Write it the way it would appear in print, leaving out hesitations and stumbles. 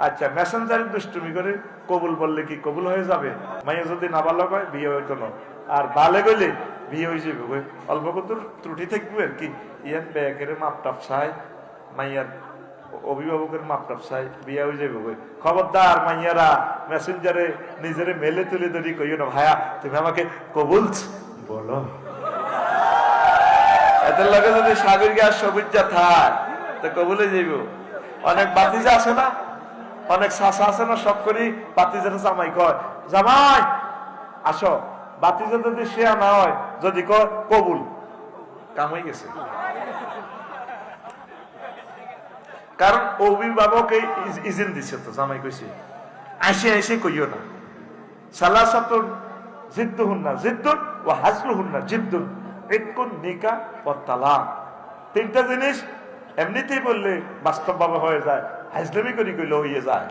আচ্ছা, মেসেঞ্জারে দুষ্টুমি করে কবুল বললে কি কবুল হয়ে যাবে? মাইয়া যদি নাবালক হয় বিয়ে হইতো না, আর বালে গইলে বিয়ে হয়ে যাবে। অল্প কত ত্রুটি থাকবে আর কি, ইয়ান ব্যাগের মাপটাপ চাই, মাইয়ার অভিভাবকের মাপটাপ চাই, বিয়ে হয়ে যাবে। খবরদার মাইয়ারা মেসেঞ্জারে নিজের মেলে তুলে ধরি কইও না, ভাইয়া তুমি আমাকে কবুল বলো। এদের লাগে যদি সাগর গ্যাস সবুজা থাক তো কবুলে যাইব। অনেক বাতিজা আছে না, অনেক শাসা আছে না, সব করি বাতিজাটা জামাই কয়, জামাই আসো। বাতিজা যদি সে না হয়, যদি কয় কবুল, কাম হয়ে গেছে। কারণ অভিভাবক ইজিন দিছে, তো জামাই কইছে আসে এসে কইও না। সালাসাতুন জিদ্দুহুন্না জিদ্দুন ওয়া হাজলুহুন্না জিদ্দুন, ইতকুন নিকাহ ওয়া তালাক। তিনটা জিনিস এমনিতেই বললে বাস্তবভাবে হয়ে যায়, হাজলামি করি কইলে হয়ে যায়।